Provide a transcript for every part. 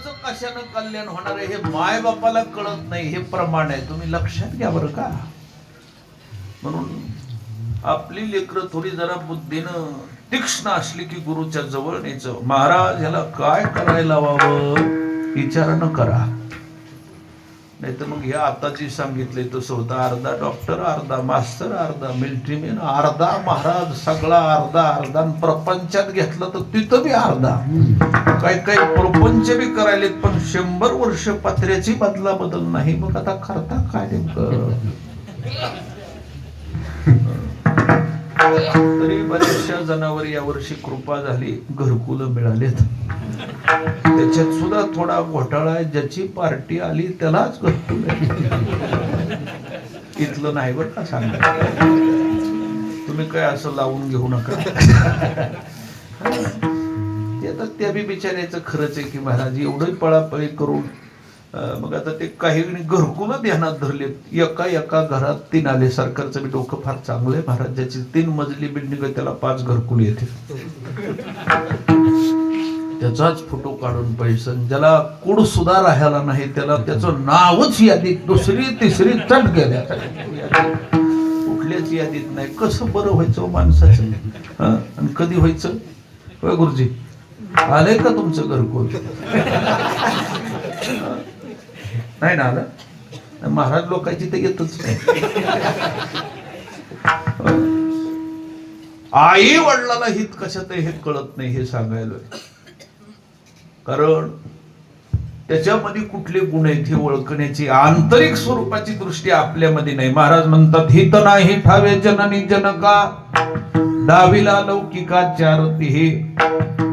मुलाचं कशानं कल्याण होणार आहे हे माय बापाला कळत नाही, हे प्रमाण आहे. तुम्ही लक्षात घ्या बरं का. म्हणून आपली लेकरं थोडी जरा बुद्धीनं तीक्ष्ण असली की गुरुच्या जवळ न्यायचं. महाराज याला काय करायला लावावं विचारानं करा, नाही तर मग हे आता जी सांगितले तसं होतं. अर्धा डॉक्टर, अर्धा मास्तर, अर्धा मिलिटरीमॅन, अर्धा महाराज, सगळा अर्धा अर्धा. प्रपंचात घेतलं तर तिथं बी अर्धा. काही काही प्रपंच बी करायलेत पण 100 वर्ष पत्र्याची बदला बदल नाही. मग आता करता काय नेमकं. तरी बऱ्याचशा जनावर यावर्षी कृपा झाली, घरकुल मिळालेत. त्याच्यात सुद्धा थोडा घोटाळा आहे. ज्याची पार्टी आली त्यालाच घरकुल. इथलं नाही बरं का सांगा. तुम्ही काय असं लावून घेऊ नका. आता त्या बी बिचारायचं खरंच आहे की महाराज एवढं पळापळी करून मग आता ते काही घरकुल ध्यानात धरलेत. एका घरात 3 आले. सरकारचं बी डोकं फार चांगलं आहे महाराज. ज्याची 3 मजली बिल्डिंग आहे त्याला 5 घरकुल येते. त्याचाच फोटो काढून पैसा. ज्याला कुड सुद्धा राहायला नाही त्याला त्याचं नावच यादीत 2री 3री चट गेल्या. कुठल्याच यादीत नाही. कसं बरं व्हायचं माणसाचं आणि कधी व्हायचं. होय गुरुजी आलंय का तुमचं घरकुल. नाही ना आलं. महाराज लोकांची तर येतच नाही. आई वडिलाला हित कशात हे कळत नाही हे सांगायला. कारण त्याच्यामध्ये कुठले गुण आहेत हे ओळखण्याची आंतरिक स्वरूपाची दृष्टी आपल्यामध्ये नाही. महाराज म्हणतात हित नाही ठावे जननी जनका डावीला लौकिका चारती. हे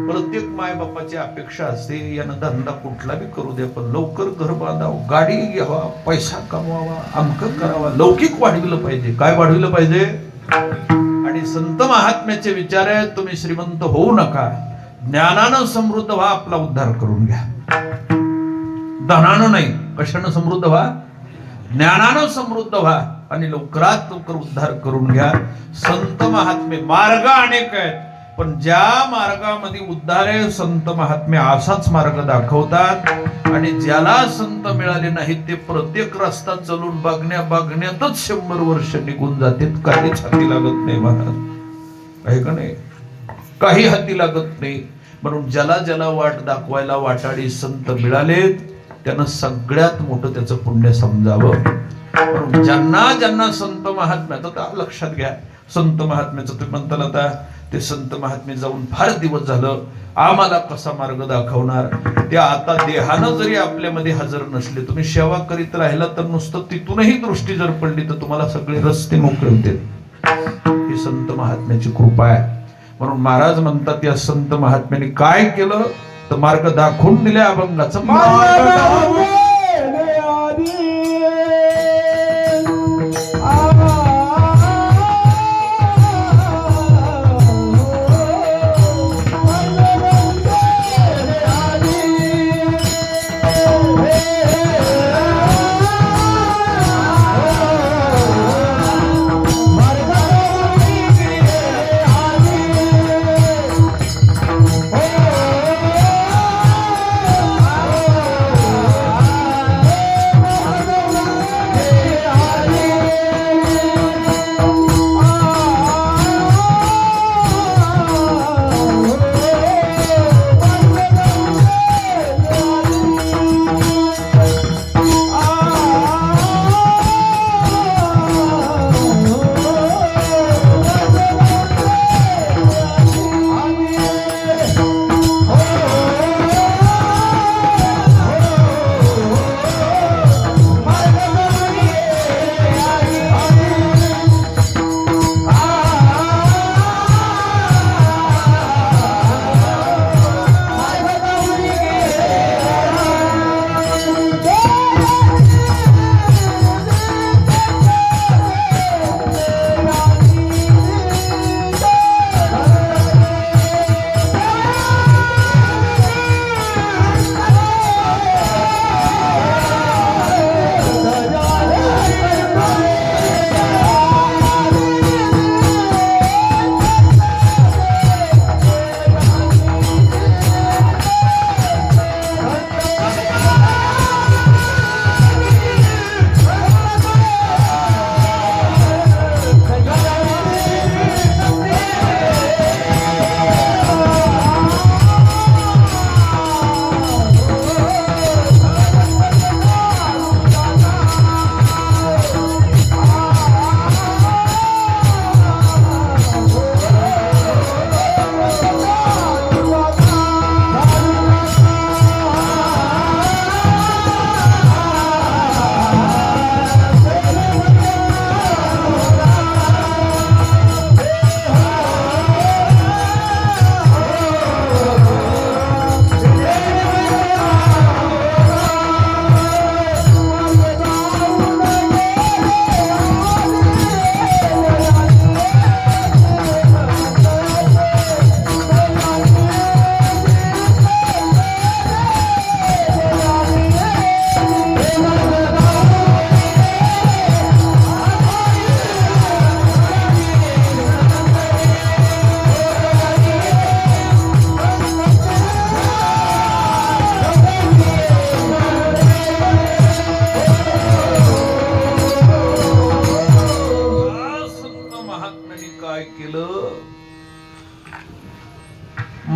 प्रत्येक माय बापाची अपेक्षा असते. यानं धंदा कुठला बी करू दे पण लवकर घर बांधावं, गाडी घ्यावा, पैसा कमवावा, अमकं करावा, लौकिक वाढविलं पाहिजे. काय वाढविलं पाहिजे. आणि संत महात्म्याचे विचार आहेत तुम्ही श्रीमंत होऊ नका, ज्ञानानं समृद्ध व्हा, आपला उद्धार करून घ्या. धनानं नाही. कशानं समृद्ध व्हा. ज्ञानानं समृद्ध व्हा आणि लवकरात लवकर उद्धार करून घ्या. संत महात्मे मार्ग अनेक आहेत पण ज्या मार्गामध्ये उद्धार आहे संत महात्मे असाच मार्ग दाखवतात. आणि ज्याला संत मिळाले नाहीत ते प्रत्येक रस्ता चलून बघण्यातच 100 वर्ष निघून जातात. काहीच हाती लागत नाही महाराज. आहे का नाही. काही हाती लागत नाही. म्हणून ज्याला ज्याला वाट दाखवायला वाटाडी संत मिळालेत त्यानं सगळ्यात मोठं त्याचं पुण्य समजावं. म्हणून ज्यांना संत महात्म्याचं तर लक्षात घ्या. संत महात्म्याचं तुम्ही म्हणताल आता ते संत महात्मे जाऊन फार दिवस झालं, आम्हाला कसा मार्ग दाखवणार. ते आता देहानं जरी आपल्यामध्ये हजर नसले तुम्ही सेवा करीत राहिला तर नुसतं तिथूनही दृष्टी जर पडली तर तुम्हाला सगळे रस्ते मोकळे होते. ही संत महात्म्याची कृपा आहे. म्हणून महाराज म्हणतात या संत महात्म्याने काय केलं तर मार्ग दाखवून दिले. अभंगाचं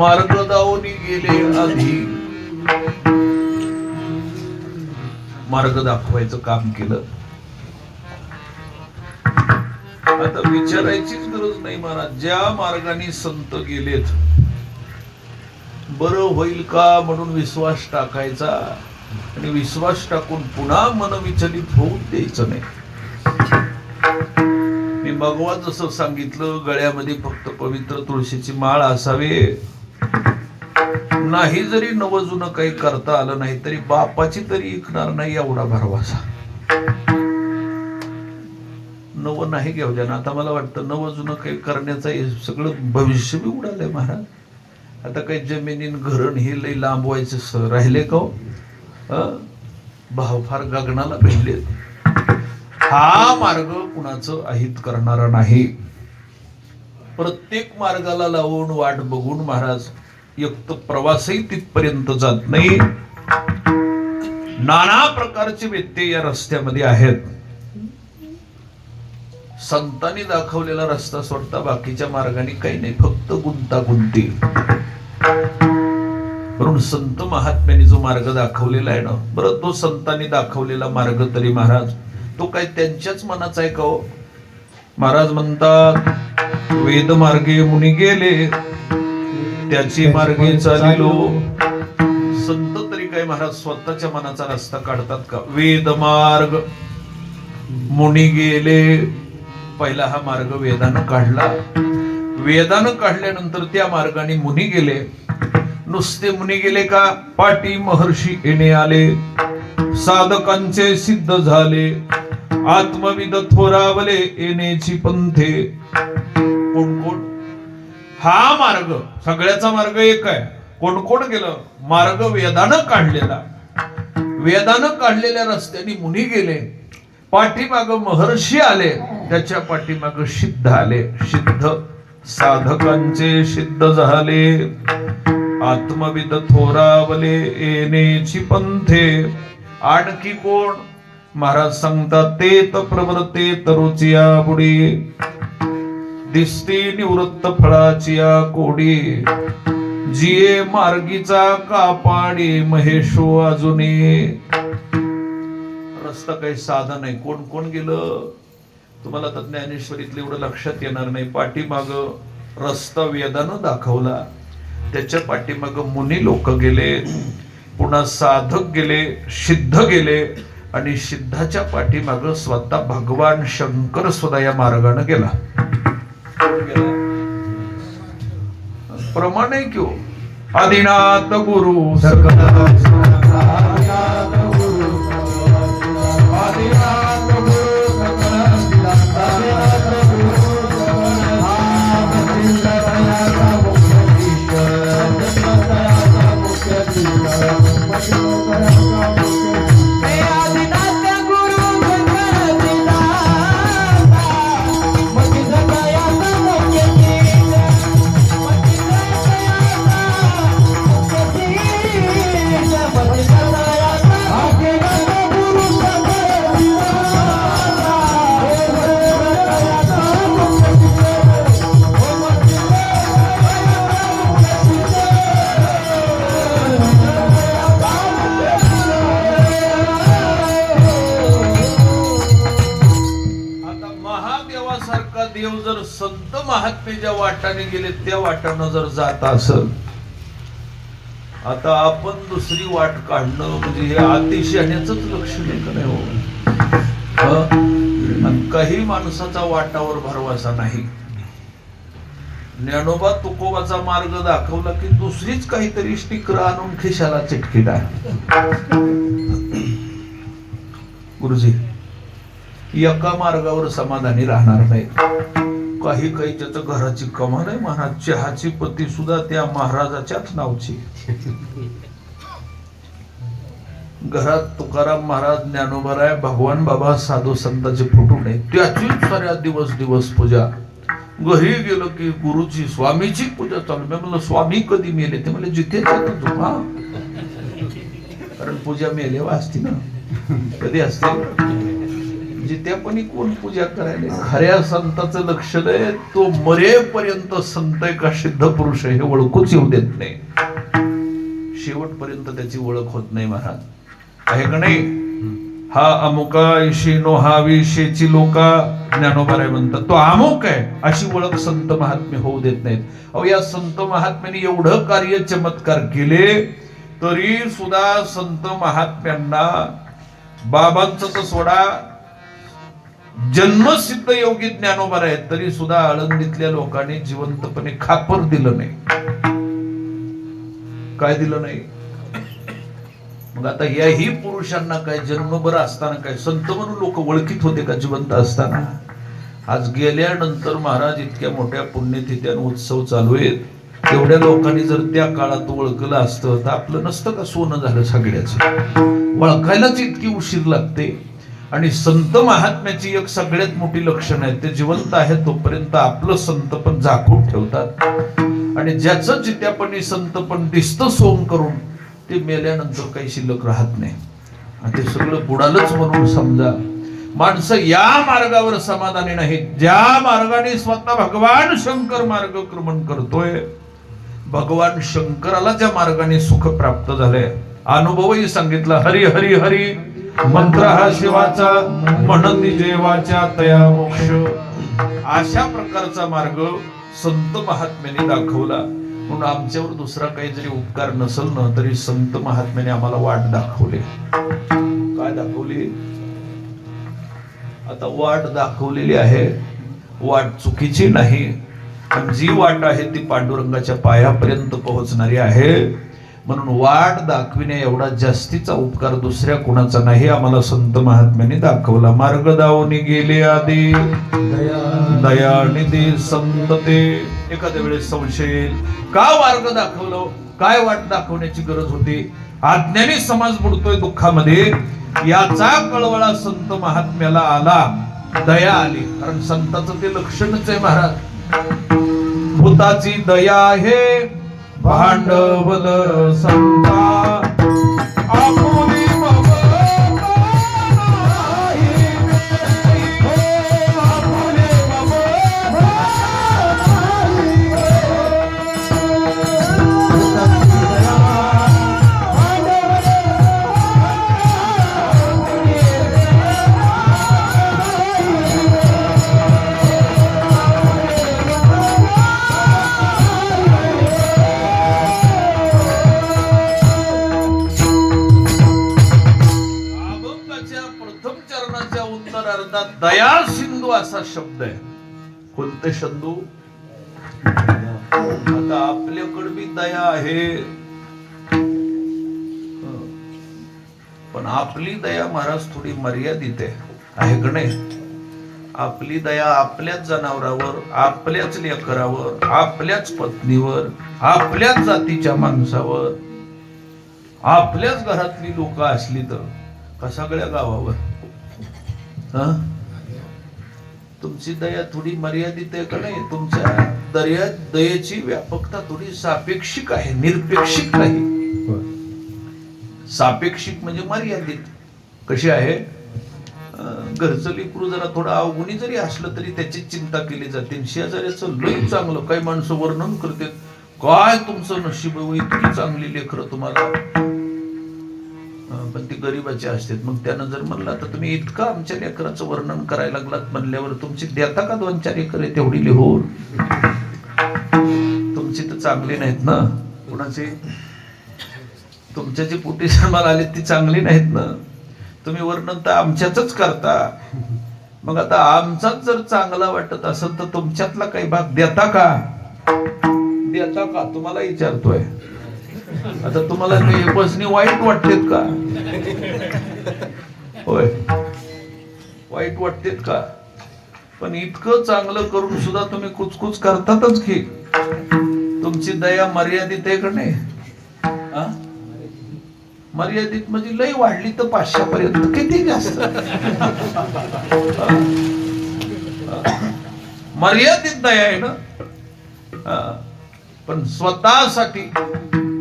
मार्ग दावून गेले आधी. मार्ग दाखवायचं काम केलं. आता विचारायचीच गरज नाही महाराज, ज्या मार्गाने संत गेलेत बरं होईल का म्हणून विश्वास टाकायचा आणि विश्वास टाकून पुन्हा मन विचलित होऊन द्यायचं नाही. मी भगवान जसं सांगितलं, गळ्यामध्ये फक्त पवित्र तुळशीची माळ असावे. नाही जरी नवजुनं काही करता आलं नाही तरी बापाची तरी ऐकणार नाही एवढा भरवसा. नव नाही घेऊ द्या ना. आता मला वाटतं नवजुनं काही करण्याचं सगळं भविष्य बी उडालंय महाराज. आता काही जमिनीन घरण हे लई लांबवायचे राहिले का? भाव फार गगनाला भिडले. हा मार्ग कुणाचं अहित करणारा नाही. प्रत्येक मार्गाला लावून वाट बघून महाराज एक तर प्रवासही तिथपर्यंत जात नाही. नाना प्रकारचे व्यत्यय या रस्त्यामध्ये आहेत. संतांनी दाखवलेला रस्ता सोडता बाकीच्या मार्गाने काही नाही, फक्त गुंतागुंती. म्हणून संत महात्म्याने जो मार्ग दाखवलेला आहे ना, बरं तो संतांनी दाखवलेला मार्ग तरी महाराज तो काय त्यांच्याच मनाचा आहे का हो? महाराज म्हणतात वेद मार्गे मुनी गेले त्याची मार्गे चालिलो. संत तरी काय महाराज स्वतःच्या मनाचा रस्ता काढतात का? वेद मार्ग मुनी गेले, पहिला हा मार्ग वेदानं काढला. वेदानं काढल्यानंतर त्या मार्गाने मुनी गेले. नुसते मुनी गेले का? पाटी महर्षी येणे आले, साधकांचे सिद्ध झाले, आत्मविद थोरावले येण्याची पंथे. कोण कोण? हा मार्ग सगळ्याचा मार्ग एक आहे. कोण कोण गेलं? मार्ग वेदानं काढलेला. वेदानं काढलेल्या रस्त्याने मुनी गेले, पाठीमाग महर्षी आले, त्याच्या पाठीमाग सिद्ध आले. सिद्ध साधकांचे सिद्ध झाले, आत्मविद थोरावले येण्याची पंथे. आणखी कोण? महाराज सांगतात तेत प्रवृत्ते तरुचिया बुडी, दिसते निवृत्त फळाचिया कोडी, जिये मार्गीचा कापाडी महेशो अजुनी. रस्ता काही साधा नाही. कोण कोण गेलं तुम्हाला तर ज्ञानेश्वरीतलं एवढं लक्षात येणार नाही. पाठीमाग रस्ता वेदानं दाखवला, त्याच्या पाठीमाग मुनी लोक गेले, पुन्हा साधक गेले, सिद्ध गेले आणि सिद्धाच्या पाठीमाग स्वतः भगवान शंकर सुद्धा या मार्गाने गेला. प्रमाण आहे क्यों? आदिनाथ गुरु देव जर संत महात्मे ज्या वाटाने गेले त्या वाटानं जर जात असेल, आता आपण दुसरी वाट काढणं म्हणजे हे अतिशयानेच लक्षण आहे का नाही हो? काही माणसाचा वाटावर भरवसा नाही. ज्ञानोबा तुकोबाचा मार्ग दाखवला की दुसरीच काहीतरी स्टिकर आणून खिशाला चिटकिटा. गुरुजी एका मार्गावर समाधानी राहणार नाही. काही काही त्याचं घराची कमान आहे महाराज, चहाची पत्ती सुद्धा त्या महाराजाच्याच नावची. घरात तुकाराम महाराज, ज्ञानोबा, भगवान बाबा, साधू संतांचे फोटो नाही, त्याचीच साऱ्या दिवस दिवस पूजा. घरी गेलो की गुरुची स्वामीची पूजा चालू. मी म्हणलं स्वामी कधी मेले? ते म्हणजे जिथेच हा, कारण पूजा मेलेवा असती ना, कधी असते जित्यापणी कोण पूजा करायला? खऱ्या संताचं लक्षण आहे तो मरेपर्यंत संत आहे का सिद्ध पुरुष आहे हे ओळखूच येऊ देत नाही. शेवटपर्यंत त्याची ओळख होत नाही महाराज, आहे का नाही? हा अमुका नो हा विषयची लोका ज्ञानोबा म्हणतात तो अमुक आहे अशी ओळख संत महात्मे होऊ देत नाहीत. अहो या संत महात्म्यांनी एवढं कार्य चमत्कार केले तरी सुद्धा संत महात्म्यांना बाबांचं तर सोडा जन्मसिद्ध योगी ज्ञानोबा आहेत तरी सुद्धा आळंदीतल्या लोकांनी जिवंतपणे खापर दिलं नाही. काय दिलं नाही? मग आता याही पुरुषांना काय जन्मभर असताना काय संत म्हणून लोक ओळखीत होते का जिवंत असताना? आज गेल्यानंतर महाराज इतक्या मोठ्या पुण्यतिथ्या उत्सव चालू आहेत, तेवढ्या लोकांनी जर त्या काळात ओळखलं असतं तर आपलं नसतं का सोनं झालं सगळ्याचं? ओळखायलाच इतकी उशीर लागते. आणि संत महात्म्याची एक सगळ्यात मोठी लक्षण आहे, ते जिवंत आहे तोपर्यंत आपलं संत पण झाकून ठेवतात आणि ज्याचं जित्यापणी संत पण दिसतं सोंग करून ते मेल्यानंतर काही शिल्लक राहत नाही. आणि ते सगळं बुडालच म्हणून समजा. माणसं या मार्गावर समाधानी नाही ज्या मार्गाने स्वतः भगवान शंकर मार्गक्रमण करतोय. भगवान शंकराला ज्या मार्गाने सुख प्राप्त झालंय, अनुभवही सांगितला, हरी हरी हरी मंत्र हा शिवाचा म्हणती जेवाच्या तया मोक्ष. अशा प्रकारचा मार्ग संत महात्म्याने दाखवला. म्हणून आमच्यावर दुसरा काही जरी उपकार नसल ना तरी संत महात्म्याने आम्हाला वाट दाखवली. काय दाखवली? आता वाट दाखवलेली आहे, वाट चुकीची नाही, पण जी वाट आहे ती पांडुरंगाच्या पायापर्यंत पोहोचणारी आहे. म्हणून वाट दाखविणे एवढा जास्तीचा उपकार दुसऱ्या कुणाचा नाही, आम्हाला संत महात्म्याने दाखवला. मार्ग दावनी गेले आधी दयानिधी संत ते. एखाद्या वेळेस संशय येईल, का मार्ग दाखवलं? काय वाट दाखवण्याची गरज होती? अज्ञानी समाज बुडतोय दुःखामध्ये, याचा कळवळा संत महात्म्याला आला, दया आली. कारण संताचं ते लक्षणच आहे महाराज, भूताची दया आहे भांडवल संता. दया सिंधू असा शब्द आहे. कोणते सिंधू? आता आपल्याकडे बी दया आहे, पण आपली दया महाराज थोडी मर्यादित आहे का नाही? आपली दया आपल्याच जनावरावर, आपल्याच लेकरावर, आपल्याच पत्नीवर, आपल्याच जातीच्या माणसावर, आपल्याच घरातली लोक असली तर का सगळ्या गावावर? तुमची दया थोडी मर्यादित आहे का नाही? तुमच्या दयेची व्यापकता थोडी सापेक्षिक आहे, निरपेक्षिक नाही. सापेक्षिक म्हणजे मर्यादित. कशी आहे? घरचं लेकरू जरा थोडं अवगुणी जरी असलं तरी त्याची चिंता केली जाते. शेजाऱ्याचं लई चांगलं, काही माणसं वर्णन करतात, काय तुमचं नशीब इतकी चांगली लेकरं तुम्हाला, पण ती गरीबाची असतात. मग त्यानं जर म्हणला तर तुम्ही इतकं आमच्या लेकराचं वर्णन करायला लागलात म्हणल्यावर तुमची देता का 2-4 एकर आहे तेवढी लिहून? तुमची तर चांगली नाहीत ना. कुणाची? तुमच्या जी पोटी जन्माला आली ती चांगली नाहीत ना. तुम्ही वर्णन तर आमच्याच करता. मग आता आमचाच जर चांगला वाटत असेल तर तुमच्यातला काही भाग देता का? देता का? तुम्हाला विचारतोय. आता तुम्हाला काही बसणी वाईट वाटतेत का? होय, वाईट वाटतेत का? पण इतकं चांगलं करून सुद्धा तुम्ही कुचकुच करतातच की. तुमची दया मर्यादित आहे का नाही? मर्यादित म्हणजे लई वाढली तर 500 पर्यंत, किती जास्त? मर्यादित दया आहे ना. पण स्वतःसाठी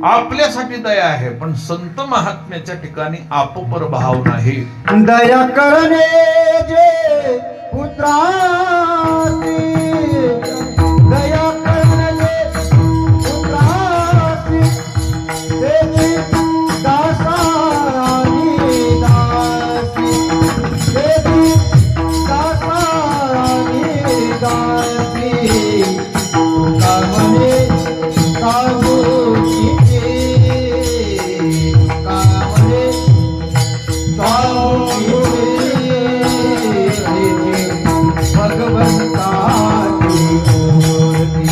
आपल्यासाठी दया आहे, पण संत महात्म्याच्या ठिकाणी आपपर भाव नाही. दया करणे जे पुत्रासी, दया करणे पुत्रासी, तेची दासानी दासी, तेची दासानी दासी, तुका म्हणे साधूची, तुका म्हणे भगवंताची मूर्ती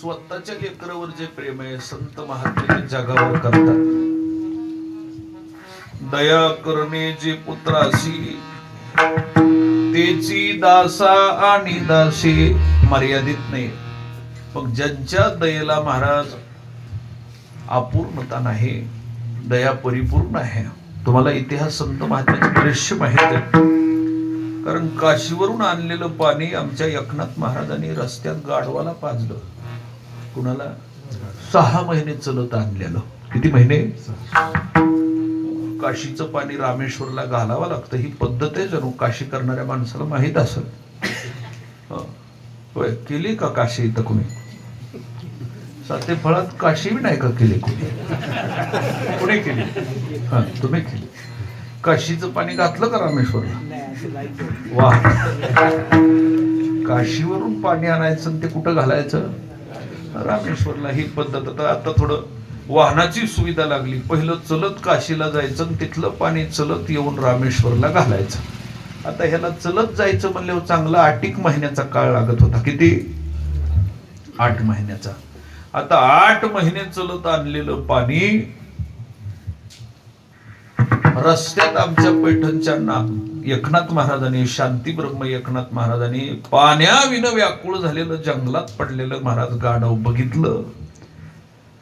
स्वतःच्या लेकरावर जे प्रेम आहे संत महात्मे जगावर करतात. दया करणे जे पुत्रासी, तेची दासा आणि दासी, मर्यादित नाही. मग ज्यांच्या दयेला महाराज अपूर्णता नाही, दया परिपूर्ण आहे. तुम्हाला इतिहास संत महात्म्याचे दृश्य माहित आहे, कारण काशीवरून आणलेलं पाणी आमच्या एकनाथ महाराजांनी रस्त्यात गाढवाला पाजलं. कुणाला? 6 महिने चलत आणलेलं. किती महिने? काशीचं पाणी रामेश्वरला घालावं लागतं, ही पद्धत आहे. जणू काशी करणाऱ्या माणसाला माहित असेल. होय, केली का काशी इथं कुणी? सातेफळात काशी बी नाही का केली कुणी केली? हा, तुम्ही केली. काशीचं पाणी घातलं का रामेश्वरला? वा, काशीवरून पाणी आणायचं ते कुठं घालायचं? रामेश्वरला. ही पद्धत. आता थोडं वाहनाची सुविधा लागली. पहिलं चलत काशीला जायचं आणि तिथलं पाणी चलत येऊन रामेश्वरला घालायचं. आता ह्याला चलत जायचं म्हणल्यावर चांगला 8 महिन्याचा काळ लागत होता. किती? 8 महिन्याचा. आता 8 महिने चलत आणलेलं पाणी रस्त्यात आमच्या पैठणच्या एकनाथ महाराजांनी, शांती ब्रह्म एकनाथ महाराजांनी पाण्याविना व्याकुळ झालेलं जंगलात पडलेलं महाराज गाढव बघितलं.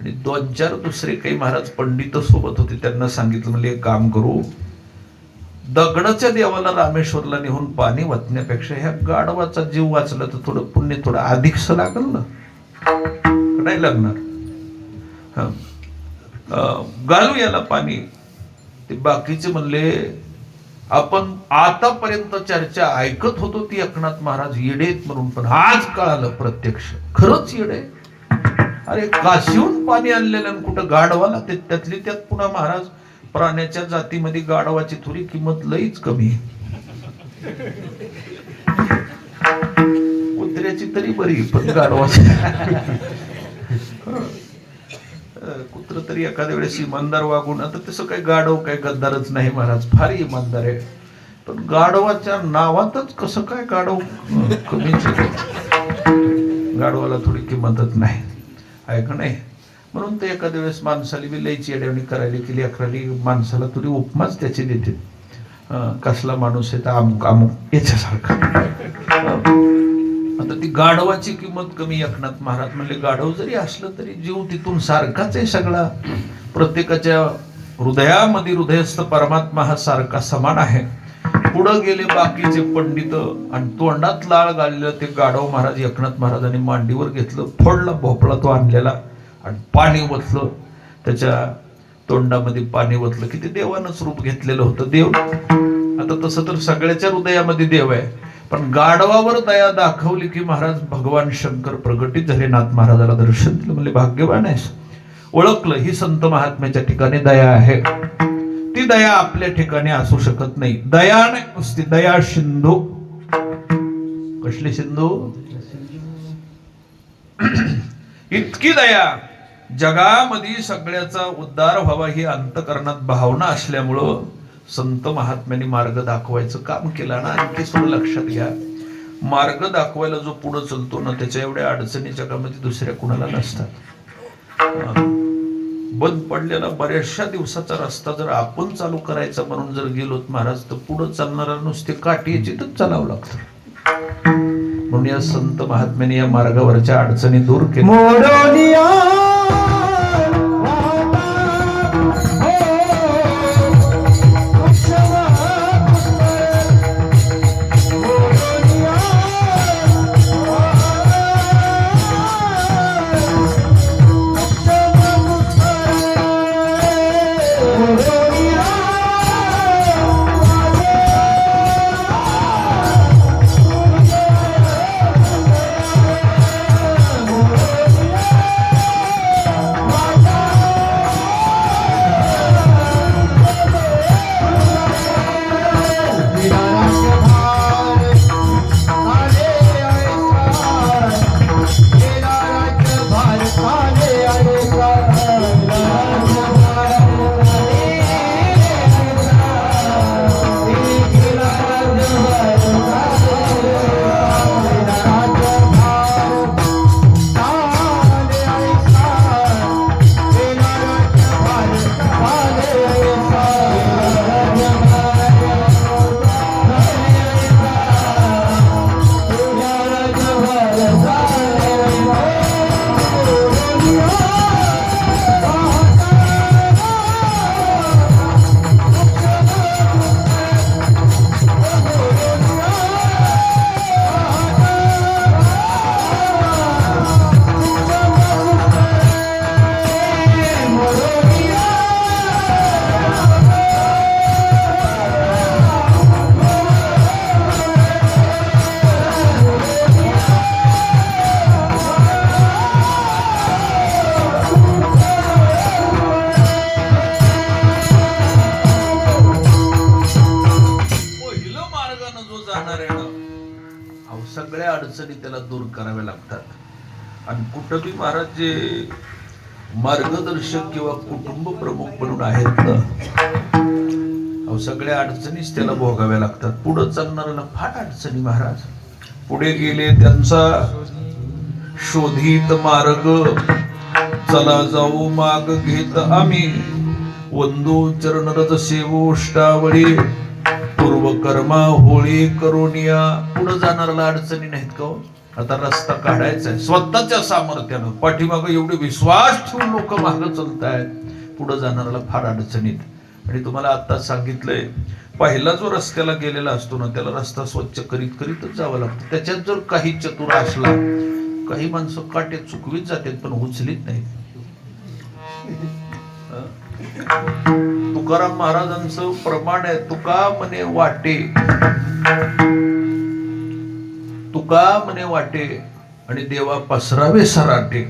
आणि 2-4 दुसरे काही महाराज पंडित सोबत होते. त्यांना सांगितलं, म्हणजे एक काम करू, दगडाच्या देवाला रामेश्वरला नेऊन पाणी वाचण्यापेक्षा ह्या गाढवाचा जीव वाचला तर थोडं पुण्य थोडं अधिकच लागल ना. नाही लागणार. घालू याला पाणी. ते बाकीचे म्हणले, आपण आतापर्यंत चर्चा ऐकत होतो ती एकनाथ महाराज येडेत म्हणून, पण आज कळालं प्रत्यक्ष खरंच येडे. अरे काशीहून पाणी आणलेलं कुठं गाढवाला, ते त्यातली त्यात पुन्हा महाराज प्राण्याच्या जातीमध्ये गाढवाची थोडी किंमत लईच कमी. कुत्र्याची तरी बरी, पण गाढवाची कुत्र तरी एखाद्या वेळेस इमानदार वागून. आता तसं काही गाढव काही गद्दारच नाही महाराज, फार इमानदार आहे. पण गाढवाच्या नावातच कसं काय गाढव कमीच. गाढवाला थोडी किंमतच नाही, आहे का नाही? म्हणून ते एखाद्या वेळेस माणसाली बी लईची येड्यावणी करायला केली अकराली माणसाला थोडी उपमाच त्याची देते. कसला माणूस आहे तर अमुक अमुक याच्यासारखा. आता ती गाढवाची किंमत कमी. एकनाथ महाराज म्हणले, गाढव जरी असलं तरी जीव तिथून सारखाच आहे सगळा. प्रत्येकाच्या हृदयामध्ये हृदयस्थ परमात्मा हा सारखा समान आहे. पुढं गेले बाकीचे पंडित आणि तोंडात लाळ घाललेलं ते गाढव महाराज एकनाथ महाराजांनी मांडीवर घेतलं, फोडला भोपळा तो आणलेला आणि पाणी ओतलं, त्याच्या तोंडामध्ये पाणी ओतलं. किती देवानंच रूप घेतलेलं होतं देव. आता तसं तर सगळ्याच्या हृदयामध्ये देव आहे, पण गाढवावर दया दाखवली की महाराज भगवान शंकर प्रगटीत झाले. नाथ महाराजाला दर्शन दिलं, म्हणजे भाग्यवान आहेस. ओळखलं ही संत महात्म्याच्या ठिकाणी दया आहे. ती दया आपल्या ठिकाणी असू शकत नाही. दया नाही नुसती दया सिंधू. कसली सिंधू? इतकी दया जगामध्ये सगळ्याचा उद्धार व्हावा ही अंतकरणात भावना असल्यामुळं संत महात्म्यांनी मार्ग दाखवायचं काम केलं ना. आणखी थोडं लक्षात घ्या, मार्ग दाखवायला जो पुढे चलतो ना त्याच्या एवढ्या अडचणी जगामध्ये दुसऱ्या कुणाला नसतात. बंद पडलेला बऱ्याचशा दिवसाचा रस्ता जर आपण चालू करायचा म्हणून जर गेलोत महाराज, तर पुढे चालणारा नुसते काठी याच्यातच चालावं लागतं. म्हणून या संत महात्म्याने या मार्गावरच्या अडचणी दूर केल्या. मोडोनिया सगळ्या अडचणी त्याला दूर कराव्या लागतात. आणि कुठंबी महाराज जे मार्गदर्शक किंवा कुटुंब प्रमुख म्हणून आहेत ना, सगळ्या अडचणीच त्याला भोगाव्या लागतात. पुढे चालणाऱ्याला फार अडचणी महाराज. पुढे गेले त्यांचा शोधित मार्ग, चला जाऊ माग घेत आम्ही, वंदू चरणरज सेवोष्टावळी, पूर्व कर्मा होळी करोनिया. पुढे जाणाऱ्याला अडचणी नाहीत का? आता रस्ता काढायचा आहे स्वतःच्या सामर्थ्यानं, पाठीमागं एवढे विश्वास ठेवून लोक मागं चालतायत, पुढे जाणाऱ्याला फार अडचणीत. आणि तुम्हाला आता सांगितलंय, पहिला जो रस्त्याला गेलेला असतो ना त्याला रस्ता स्वच्छ करीत करीतच जावं लागतं. त्याच्यात जर काही चतुर असला, काही माणसं काटे चुकवीत जातात पण उचलीत नाही. तुकाराम महाराजांचं प्रमाण आहे, तुका म्हणे वाटे, तुका म्हणे वाटे आणि देवा पसरावे सराटे.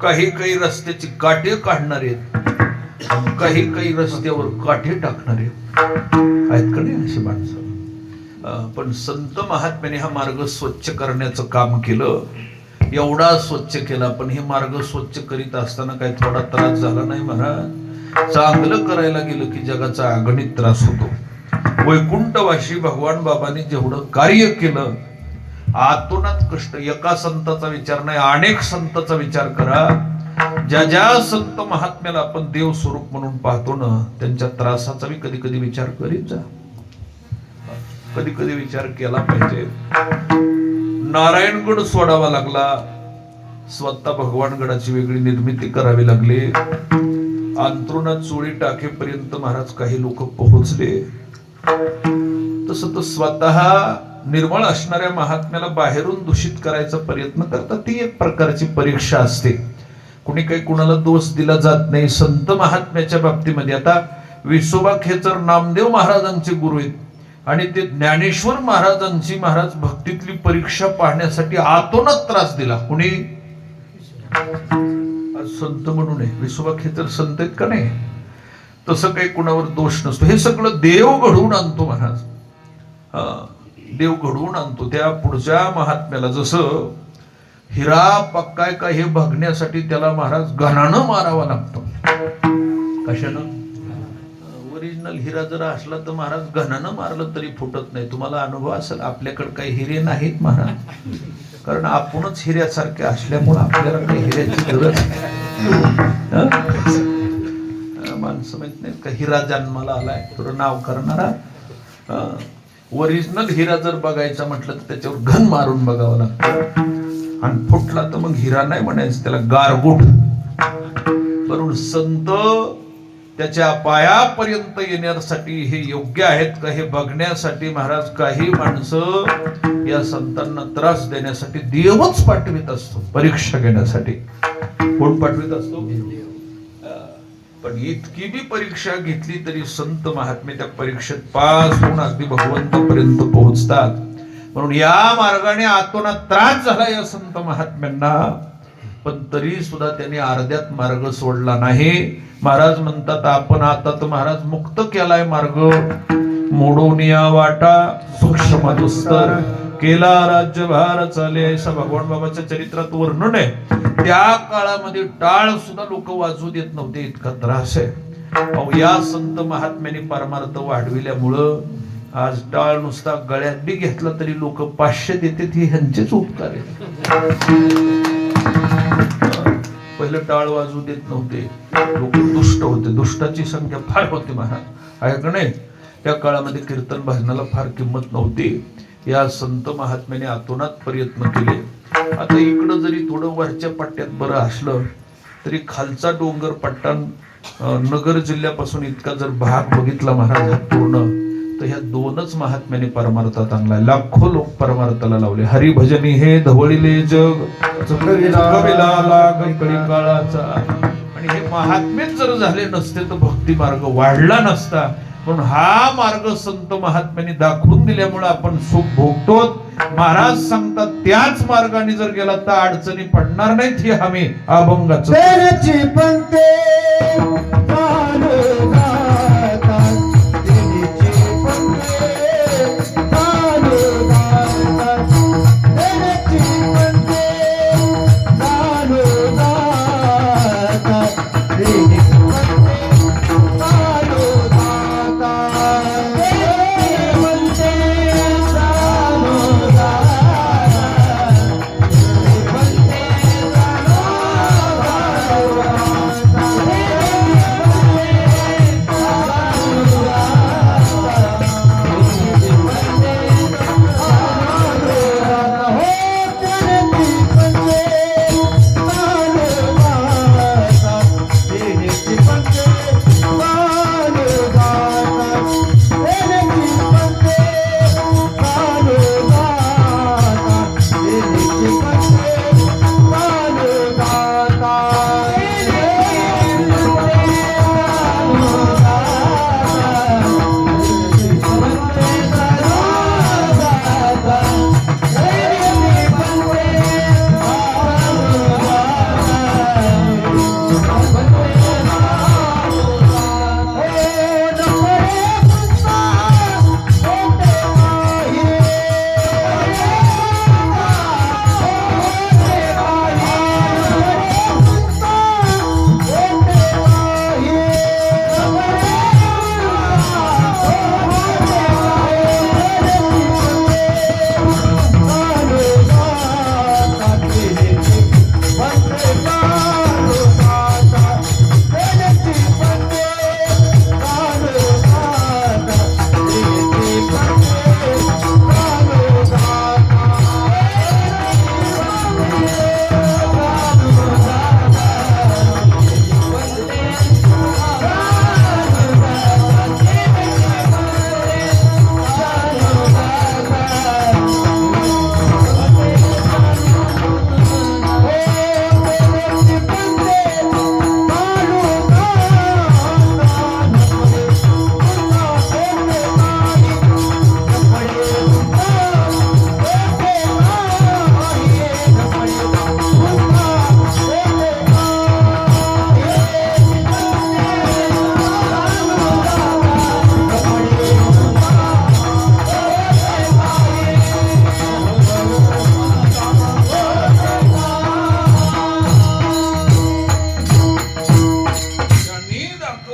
काही काही रस्त्याची काटे काढणारे काही काही रस्त्यावर काठे टाकणारे आहेत का नाही अशी माणसं. पण संत महात्म्याने हा मार्ग स्वच्छ करण्याचं काम केलं. एवढा स्वच्छ केला, पण हे मार्ग स्वच्छ करीत असताना काही थोडा त्रास झाला नाही महाराज. चांगलं करायला गेलं की जगाचा अगणित त्रास होतो. वैकुंठवाशी भगवान बाबांनी जेवढं कार्य केलं, आतोनात कष्ट. एका संताचा विचार नाही, अनेक संतांचा विचार करा. ज्या ज्या संत महात्म्याला आपण देव स्वरूप म्हणून पाहतो ना, त्यांच्या त्रासाचा मी कधी कधी विचार करीत जा. कधी कधी विचार केला पाहिजे. नारायणगड सोडावा लागला, स्वतः भगवानगडाची वेगळी निर्मिती करावी लागली. अंतरुणात चोळी टाकेपर्यंत महाराज काही लोक पोहोचले. तसं तर स्वतः निर्मळ असणाऱ्या महात्म्याला बाहेरून दूषित करायचा प्रयत्न करतात. ती एक प्रकारची परीक्षा असते. कुणी काही कुणाला दोष दिला जात नाही संत महात्म्याच्या बाबतीमध्ये. आता विसोबा खेचर नामदेव महाराजांचे गुरु आहेत आणि ते ज्ञानेश्वर महाराजांची महाराज भक्तीतली परीक्षा पाहण्यासाठी आतोनात त्रास दिला. कुणी संत म्हणून आहे, विसोबा खेचर संत आहेत का नाही? तसं काही कुणावर दोष नसतो. हे सगळं देव घडवून आणतो महाराज. देव घडवून आणतो. त्या पुढच्या महात्म्याला जसं हिरा पक्काय का हे बघण्यासाठी त्याला महाराज घणानं मारावा लागतो. कशानं? ओरिजिनल हिरा जर असला तर महाराज घणानं मारलं तरी फुटत नाही. तुम्हाला अनुभव असेल, आपल्याकडे काही हिरे नाहीत महाराज, कारण आपणच हिऱ्यासारखे असल्यामुळे आपल्याला काही हिऱ्याची गरज नाही. माणसं माहित नाहीत का हिरा जन्माला आलाय थोडं नाव करणारा. ओरिजिनल हिरा जर बघायचा म्हटलं तर त्याच्यावर घन मारून बघावं लागतं, आणि फुटला तर मग हिरा नाही म्हणायचं, त्याला गारगुट. बरोबर. संत त्याच्या पायापर्यंत येण्यासाठी हे योग्य आहेत का हे बघण्यासाठी महाराज काही माणसं या संतांना त्रास देण्यासाठी देवच पाठवित असतो परीक्षा घेण्यासाठी. कोण पाठवित असतो? पण इतकी बी परीक्षा घेतली तरी संत महात्मे त्या परीक्षेत पास होऊन अगदी भगवंतापर्यंत पोहोचतात. म्हणून या मार्गाने आतोनात त्रास झाला या संत महात्म्यांना, पण तरी सुद्धा त्यांनी अर्ध्यात मार्ग सोडला नाही. महाराज म्हणतात आपण आता तर महाराज मुक्त केलाय मार्ग, मोडून या वाटा सूक्ष्म दुस्तर केला राज्यभार चाले, असं भगवान बाबाच्या चरित्रात वर्णन आहे. त्या काळामध्ये टाळ सुद्धा लोक वाजवू देत नव्हते, इतका त्रास आहे. या संत महात्म्याने परमार्थ वाढविल्यामुळं आज टाळ नुसता गळ्यात बी घेतला तरी लोक 500 देतात. हे ह्यांचेच उपकार आहेत. पहिलं टाळ वाजवू देत नव्हते, लोक दुष्ट होते, दुष्टाची संख्या फार होती महाराज, आहे का नाही? त्या काळामध्ये कीर्तन भजनाला फार किंमत नव्हती. या संत महात्म्याने आतोनात प्रयत्न केले. आता इकडं जरी थोडं वरच्या पट्ट्यात बरं असलं तरी खालचा डोंगर पट्टा नगर जिल्ह्यापासून इतका जर भाग बघितला महाराज पूर्ण, तर ह्या दोनच महात्म्याने परमार्थात आणलाय. लाखो लोक परमार्थाला लावले. हरिभजनी हे धवळीले जग कंकडी काळाचा. आणि हे महात्मेच जर झाले नसते तर भक्ती मार्ग वाढला नसता. म्हणून हा मार्ग संत महात्म्यांनी दाखवून दिल्यामुळे आपण सुख भोगतो. महाराज सांगतात त्याच मार्गाने जर गेला तर अडचणी पडणार नाहीत. ही हमी अभंगाचं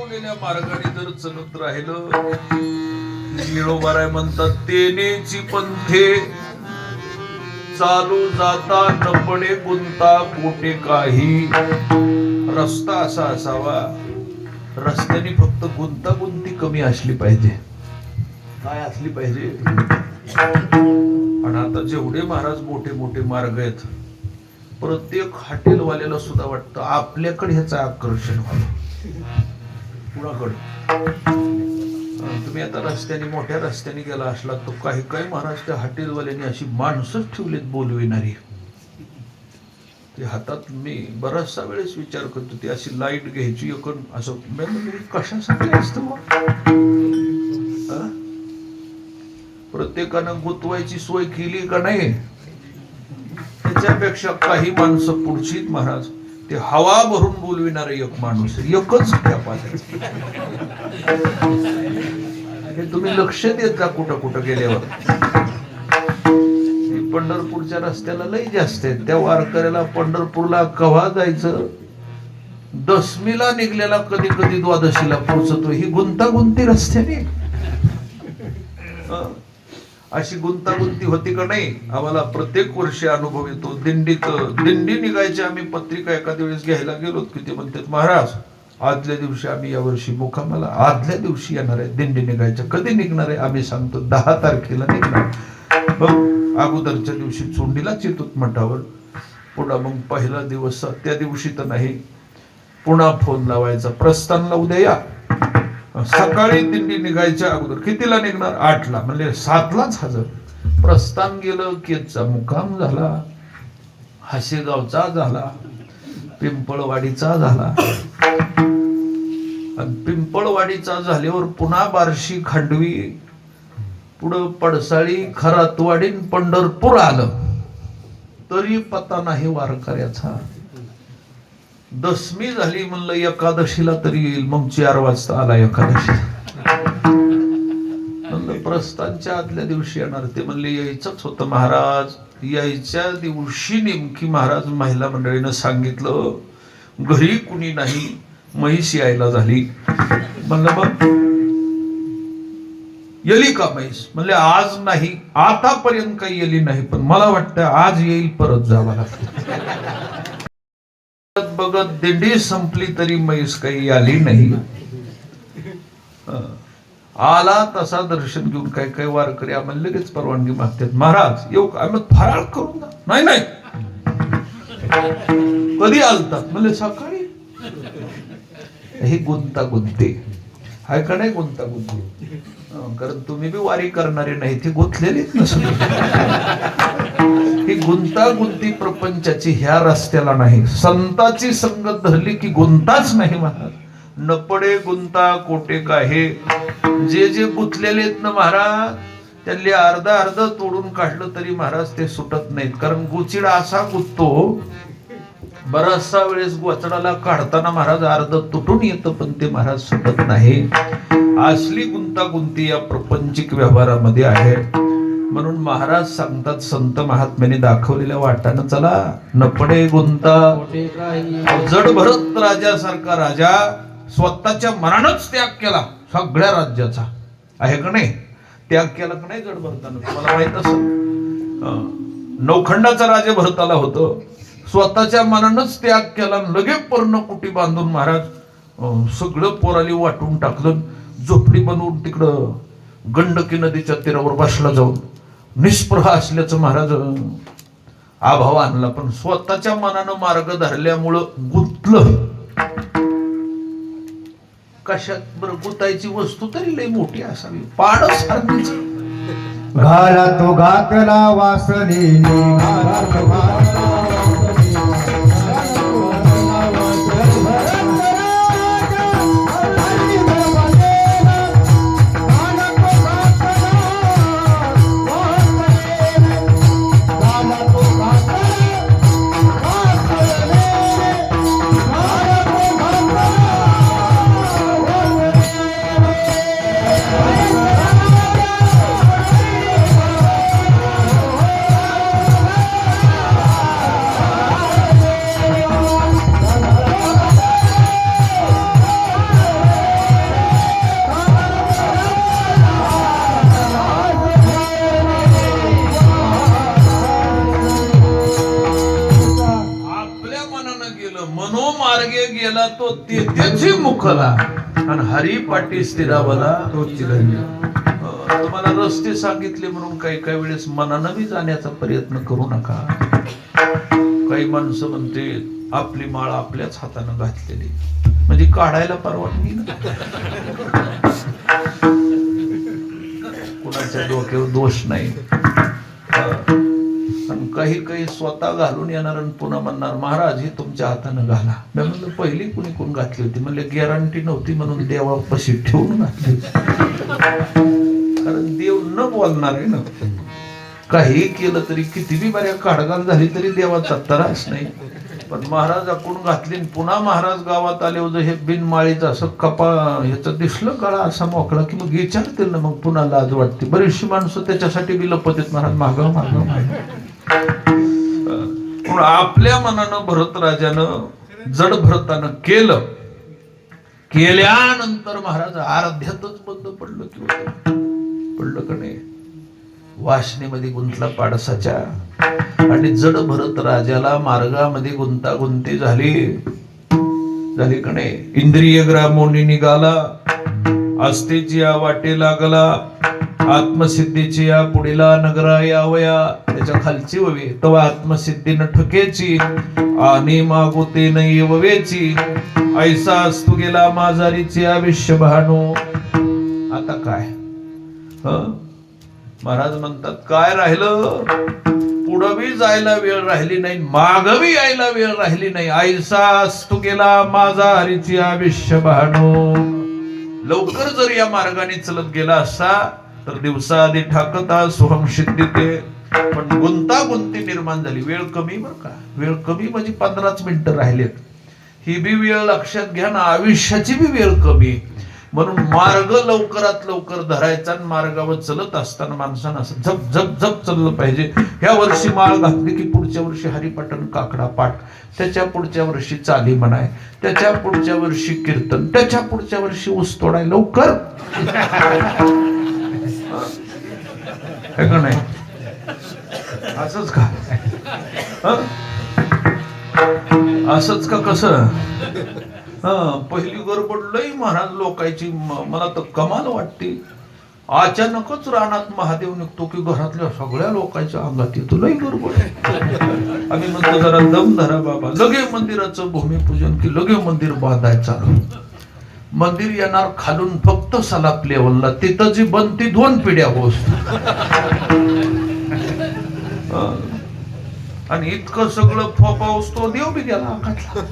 दाखवलेल्या मार्गाने जर चलत राहिलं, निळोबाराय म्हणतात तेनेची पंथे चालू जाता न पडे गुंता कोटे काही. रस्ता असा असावा, रस्त्याने फक्त गुंतागुंती कमी असली पाहिजे. काय असली पाहिजे? आणि आता जेवढे महाराज मोठे मोठे मार्ग आहेत, प्रत्येक हॉटेलवाल्याला सुद्धा वाटतं आपल्याकडे ह्याचं आकर्षण व्हावं. कुणाकडे? तुम्ही आता रस्त्याने मोठ्या रस्त्याने गेला असला तर काही काही महाराज त्या हॉटेलवाल्यांनी अशी माणसंच ठेवलीत बोलविणारी. ते हातात मी बराचसा वेळेस विचार करतो, ती अशी लाईट घ्यायची एकूण असं कशासाठी असतं. प्रत्येकानं गुंतवायची सोय केली का नाही? त्याच्यापेक्षा काही माणसं पुढची महाराज ते हवा भरून बोलविणारे एक माणूस, एकच त्या पाहिजे. हे तुम्ही लक्ष देत का कुठं कुठं गेल्यावर? पंढरपूरच्या रस्त्याला लई जास्त आहे. त्या वारकऱ्याला पंढरपूरला कव्हा जायचं, दशमीला निघलेला कधी कधी द्वादशीला पोहोचतो. ही गुंतागुंती रस्त्याने अशी गुंतागुंती होती का नाही? आम्हाला प्रत्येक वर्षी अनुभव येतो. दिंडी निघायची. आम्ही पत्रिका एखाद्या वेळेस घ्यायला गेलो की ते म्हणतात महाराज आदल्या दिवशी आम्ही यावर्षी मुक्कामाला आदल्या दिवशी येणार आहे. दिंडी निघायच्या. कधी निघणार आहे? आम्ही सांगतो 10 तारखेला निघणार. मग अगोदरच्या दिवशी चोंडीलाच येतो मठावर. पुन्हा मग पहिला दिवस त्या दिवशी तर नाही, पुन्हा फोन लावायचा प्रस्थानला उद्या या. सकाळी दिंडी निघायच्या अगोदर कितीला निघणार? 8ला. म्हणजे 7लाच हजर. प्रस्थान गेलं केजचा मुक्काम झाला, हासेगावचा झाला, पिंपळवाडीचा झाला. आणि पिंपळवाडीचा झाल्यावर पुन्हा बार्शी, खांडवी, पुढं पडसाळी, खरातवाडी, पंढरपूर आलं तरी पत्ता नाही वारकऱ्याचा. दशमी झाली म्हणलं एकादशीला तरी येईल. मग 4 वाजता आला एकादशी. म्हणलं प्रस्थानच्या आदल्या दिवशी येणार. ते म्हणले यायचंच होतं महाराज. यायच्या दिवशी नेमकी महाराज महिला मंडळीनं सांगितलं घरी कुणी नाही, म्हैस यायला झाली. म्हणलं मग येली का म्हैस? म्हणले आज नाही, आतापर्यंत काही येली नाही, पण मला वाटतं आज येईल. परत जावं लागतं. बघत दिंडी संपली तरी म्हैस काही आली नाही. आला तसा दर्शन घेऊन काही काही वारकरी आम्हाला लगेच परवानगी मागतात. महाराज येऊ का? आम्ही फराळ करून नाही नाही. कधी आलतात? म्हणजे सकाळी. ही गुंतागुंती हाय का नाही? गुंतागुंती. कारण तुम्ही बी वारी करणारे नाही, ती गुंतलेलीच नसली. ही गुंतागुंती प्रपंचाची ह्या रस्त्याला नाही. संताची संगत धरली की गुंताच नाही महाराज. न पडे गुंता कोटे काहे. जे जे गुंतलेले आहेत ना महाराज, त्यांनी अर्धा अर्ध तोडून काढलं तरी महाराज ते सुटत नाहीत. कारण गुचिडा असा गुंततो, बराचसा वेळेस गोचडाला काढताना महाराज अर्ध तुटून येतं, पण ते महाराज सुटत नाही. असली गुंतागुंती या प्रपंचिक व्यवहारामध्ये आहे. म्हणून महाराज सांगतात संत महात्म्याने दाखवलेल्या वाटानं चला. न पडे गुंता. जड भरत राजासारखा राजा स्वतःच्या मनानच त्याग केला सगळ्या राज्याचा. आहे का नाही? त्याग केला का नाही जड भरतानं? तुम्हाला माहित असेल. नौखंडाचा राजा भरताला होतं. स्वतःच्या मनानच त्याग केला. लगेच पर्णकुटी बांधून महाराज सगळं पोराली वाटून टाकलं. झोपडी बनवून तिकडं गंडकी नदीच्या तीरावर बसला जाऊन निष्प्रह असल्याचं महाराज अभाव आणला. पण स्वतःच्या मनानं मार्ग धरल्यामुळं गुंतलं. कशात? बरं गुंतायची वस्तू तरी लई मोठी असावी. पाडच सारखीच. घाला तो घातला वासनेने, घाला तो घातला तो तेथेची मुखला आणि हरी पाटी स्थिरावला तोची धन्य. तुम्हाला रस्ते सांगितले म्हणून काही वेळेस मनानं बी जाण्याचा प्रयत्न करू नका. काही माणसं म्हणते आपली माळ आपल्याच हातानं घातलेली म्हणजे काढायला परवानगी ना. कुणाच्या डोक्यावर दोष नाही. आणि काही स्वतः घालून येणार आणि पुन्हा म्हणणार महाराज हे तुमच्या हातानं घाला. मी म्हणलं पहिली कुणी कोण घातली होती म्हणले गॅरंटी नव्हती म्हणून देवापाशी ठेवून घातली. कारण देव न बोलणार आहे ना. काही केलं तरी किती बी बऱ्या काढगाल झाली तरी देवाचा त्रास नाही. पण महाराज आपण घातली पुन्हा महाराज गावात आले होते हे बिनमाळीचं असं ह्याचं दिसलं गळा असा मोकळा की मग विचारतील ना. मग पुन्हा लाज वाटते. बरीचशी माणसं त्याच्यासाठी बी लपत आहेत महाराज माग. आपल्या मनानं भरत राजानं जड भरतानं केल्यानंतर महाराज अर्ध्यातच बंद पडलं किंवा पडलं का नाही. वासनेमध्ये गुंतला पाडसाच्या आणि जड भरत राजाला मार्गामध्ये गुंतागुंती झाली का नाही. इंद्रिय ग्रामोनी निघाला आस्थेची या वाटे लागला आत्मसिद्धीची या पुढीला नगरा यावया. त्याच्या खालची ववे तवा आत्मसिद्धी न ठकेची आणि मागोते न येववेची ऐसा असतो गेला माझारीची आविष्य भानो. आता काय महाराज म्हणतात काय राहिलं. पुढं बी जायला वेळ राहिली नाही मागवी यायला वेळ राहिली नाही. ऐसा असतो गेला माझा हरीची आविष्य भानो. लवकर जर या मार्गाने चलत गेला असता तर दिवसा आधी ठाकता सोहम सिद्धी ते. पण गुंतागुंती निर्माण झाली. वेळ कमी बरं का. वेळ कमी म्हणजे 15 मिनिटं राहिलेत. ही बी वेळ लक्षात घ्या ना. आयुष्याची बी वेळ कमी. म्हणून मार्ग लवकरात लवकर धरायचा आणि मार्गावर चलत असताना माणसानं असं झप झप झप चाललं पाहिजे. ह्या वर्षी माळ घातली की पुढच्या वर्षी हरिपाटन काकडा पाठ, त्याच्या पुढच्या वर्षी चाली म्हणाय, त्याच्या पुढच्या वर्षी कीर्तन, त्याच्या पुढच्या वर्षी ऊस तोडाय. लवकर नाही असंच का असंच का कसं. पहिली गडबड लई महाराज लोकांची. मला तर कमाल वाटते. अचानकच रानात महादेव निघतो की घरातल्या सगळ्या लोकांच्या अंगात येतो. लई गडबड आम्ही म्हणतो जरा दम धरा बाबा. लगे मंदिराचं भूमिपूजन की लगे मंदिर बांधायचं. मंदिर येणार खालून फक्त सलाप लेवलला. तिथं जी बनती 2 पिढ्या होस. आणि इतकं सगळं फोपाऊस तो देव बी गेला आकाशला.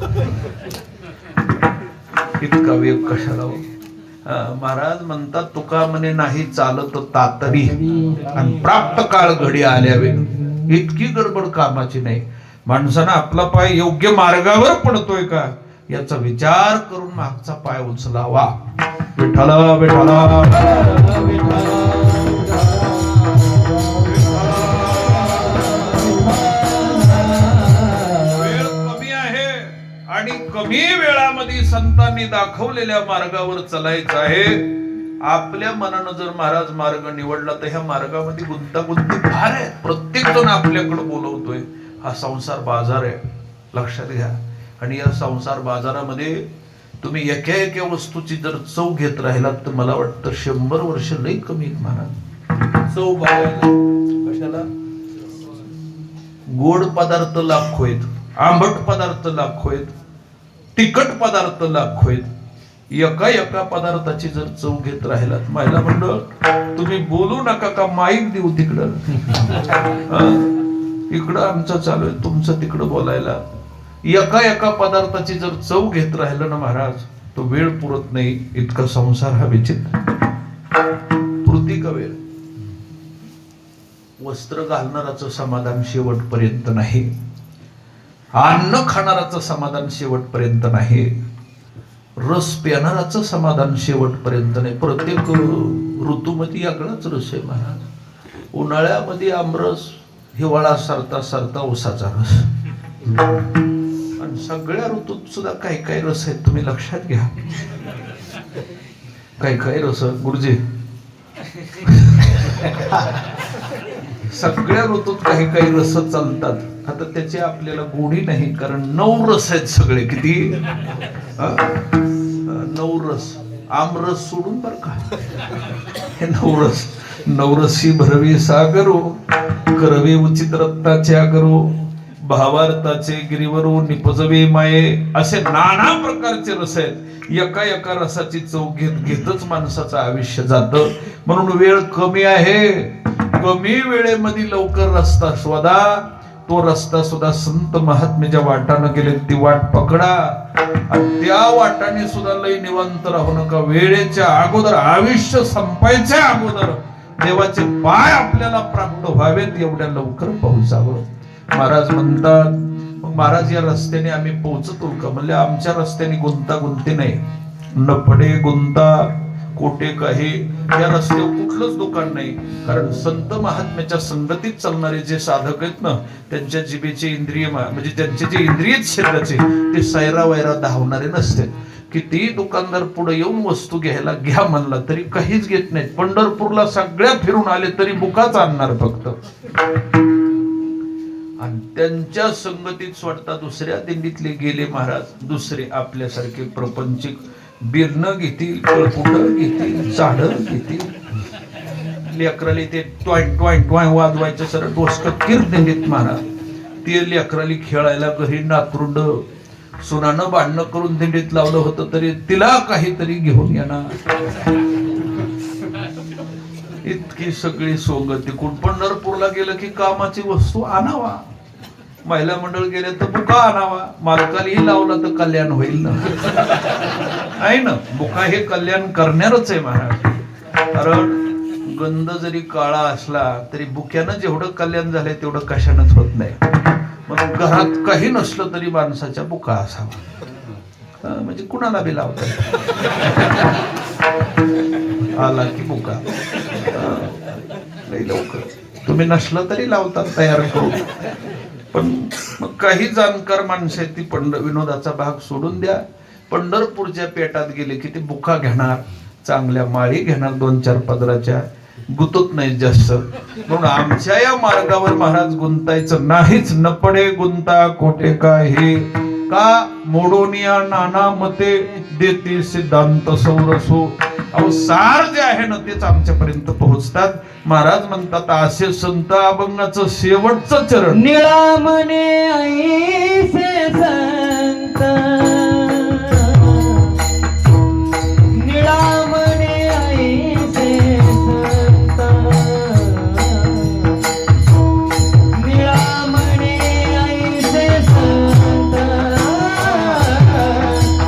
इतका वेग कशाला. महाराज म्हणतात तुका म्हणे नाही चालत तातरी आणि प्राप्त काळ घडी आल्यावे. इतकी गडबड कामाची नाही. माणसानं आपला पाय योग्य मार्गावर पडतोय का याचा विचार करून मागचा पाय उचलावा. विठ्ठला विठ्ठला आणि कमी वेळामध्ये संतांनी दाखवलेल्या मार्गावर चालायचं आहे. आपल्या मनानं जर महाराज मार्ग निवडला तर ह्या मार्गामध्ये गुंतागुंती फार आहे. प्रत्येक जण आपल्याकडे बोलवतोय. हा संसार बाजार आहे लक्षात घ्या. आणि या संसार बाजारामध्ये तुम्ही एका वस्तूची जर चव घेत राहिलात तर मला वाटतं 100 वर्ष लई कमी महाराज. चव बघायला कशाला. गोड पदार्थ लाखो आहेत, आंबट पदार्थ लाखो आहेत, तिखट पदार्थ लाखो आहेत. एका पदार्थाची जर चव घेत राहिलात महिला मंडळ तुम्ही बोलू नका का माईक देऊ तिकडं. इकडं आमचं चालू आहे तुमचं तिकडं बोलायला. एका पदार्थाची जर चव घेत राहिलं ना महाराज तो वेळ पुरत नाही. इतका संसार हा विचित्र. पुरती का वेळ. वस्त्र घालणाराचं समाधान शेवटपर्यंत नाही. अन्न खाणाराचं समाधान शेवटपर्यंत नाही. रस पिणाराचं समाधान शेवटपर्यंत नाही. प्रत्येक ऋतूमध्ये याकडाच रस आहे महाराज. उन्हाळ्यामध्ये आमरस, हिवाळा सरता सरता ऊसाचा रस. आणि सगळ्या ऋतूत सुद्धा काही रस आहेत तुम्ही लक्षात घ्या. काही रस गुरुजी सगळ्या ऋतूत काही रस चालतात. आता त्याची आपल्याला गोडी नाही कारण 9 रस आहेत सगळे. किती नवरस आमरस सोडून बर का हे नवरसी भरवी सागरो करवे उचित रत्नाच्या करो भावार्थाचे गिरीवरू निपजवे माये असे नाना प्रकारचे रस आहेत. एका एका रसाची चव घेतच माणसाचं आयुष्य जातं. म्हणून वेळ कमी आहे, कमी वेळेमध्ये लवकर रस्ता शोधा. तो रस्ता सुद्धा संत महात्म्याच्या वाटानं गेले ती वाट पकडा आणि त्या वाटाने सुद्धा लय निवांत राहू नका. वेळेच्या अगोदर आयुष्य संपायच्या अगोदर देवाचे पाय आपल्याला प्राप्त व्हावेत एवढ्या लवकर पोहोचावं. महाराज म्हणतात मग महाराज या रस्त्याने आम्ही पोहोचतो का? म्हणले आमच्या रस्त्याने गुंतागुंती नाही, न पडे गुंता कोटे काही. या रस्त्यावर कुठलंच दुकान नाही. कारण संत महात्म्याच्या संगतीत चालणारे जे साधक आहेत ना त्यांच्या जिभेचे इंद्रिय म्हणजे त्यांचे जे इंद्रिय शरीराचे ते सैरा वैरा धावणारे नसते. किती दुकानदार पुढे येऊन वस्तू घ्यायला घ्या म्हणला तरी काहीच घेत नाहीत. पंढरपूरला सगळ्या फिरून आले तरी बुकाच आणणार फक्त. आणि त्यांच्या संगतीत स्वतः दुसऱ्या दिंडीतले गेले महाराज दुसरे आपल्यासारखे प्रपंचिक बिरणं घेतील, कळकुटं घेतील, झाडं घेतील, लेकराली ते ट्वाय ट्वाय ट्वाय वाजवायचं सर डोसकं किर दिंडीत महाराज. ते लेकराली खेळायला घरी नातरुंड सुनानं भांडणं करून दिंडीत लावलं होतं तरी तिला काहीतरी घेऊन येणार. इतकी सगळी सोंगती. कोण पंढरपूरला गेलं की कामाची वस्तू आणावा, महिला मंडळ गेले तर बुका आणावा, मालकालीही लावला तर कल्याण होईल ना. आहे ना, बुका हे कल्याण करणारच आहे महाराज. कारण गंध जरी काळा असला तरी बुक्यानं जेवढं कल्याण झालंय तेवढं कशानंच होत नाही. म्हणून घरात काही नसलं तरी माणसाच्या बुका असावा, म्हणजे कुणाला बी लावतात आला की बुका लवकर. तुम्ही नसलं तरी लावतात तयार करून. पण मग काही जाणकार माणसं आहेत ती विनोदाचा भाग सोडून द्या. पंढरपूरच्या पेटात गेले की ते बुका घेणार, चांगल्या माळी घेणार, 2-4 पदराच्या, गुतत नाही जास्त. म्हणून आमच्या या मार्गावर महाराज गुंतायचं नाहीच. न पडे गुंता कोटे काही का मोडोनिया नाना मते देते सिद्धांत सौरसो. अहो सार जे आहे ना तेच आमच्यापर्यंत पोहोचतात. महाराज म्हणतात असे संत अभंगाचं शेवटचं चरण निळा मने ऐसे संत, निळा मने ऐसे संत, निळा मने ऐसे संत, निळा मने ऐसे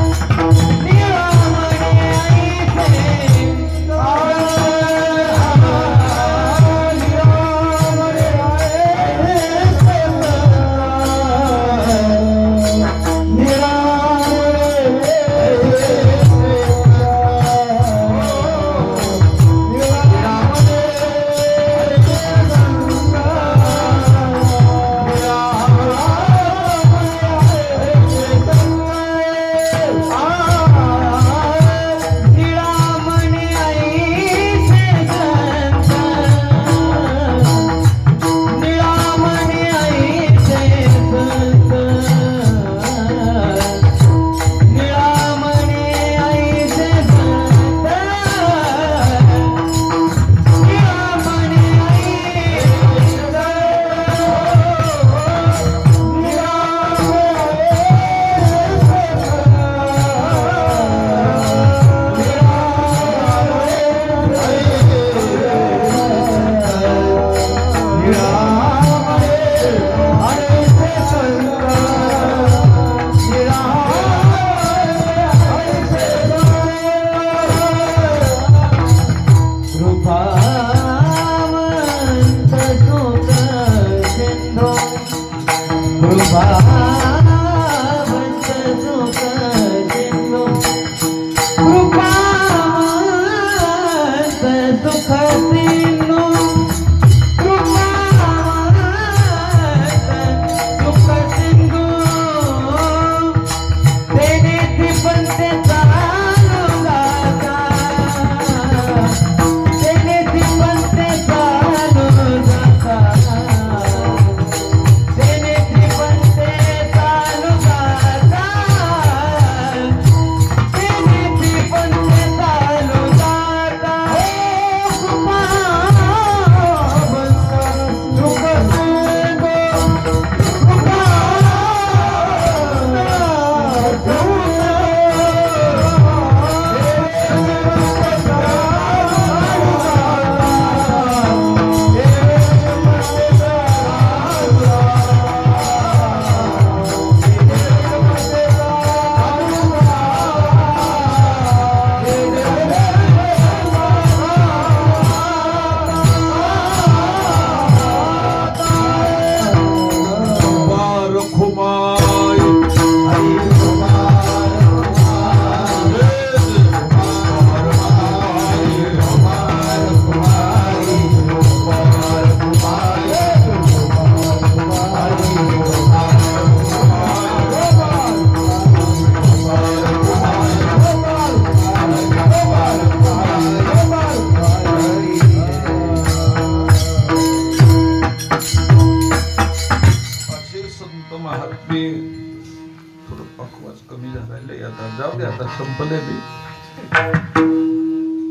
संपले बी.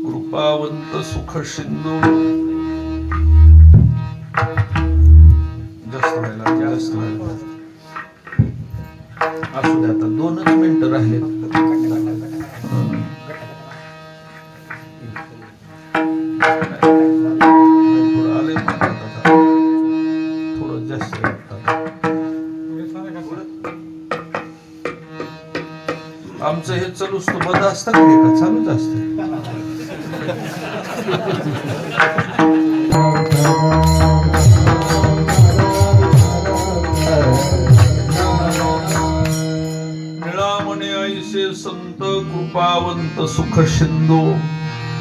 कृपावंत सुख सिंधू. जास्त व्हायला असू दे, आता 2च मिनिटं राहिले. थोडं आलंय मला आता. थोडं जास्त वाटतं. आमचं हे चालूच तो बंद असतं का चालूच असतं. निळामणे ऐसे संत कृपावंत सुख सिंधू.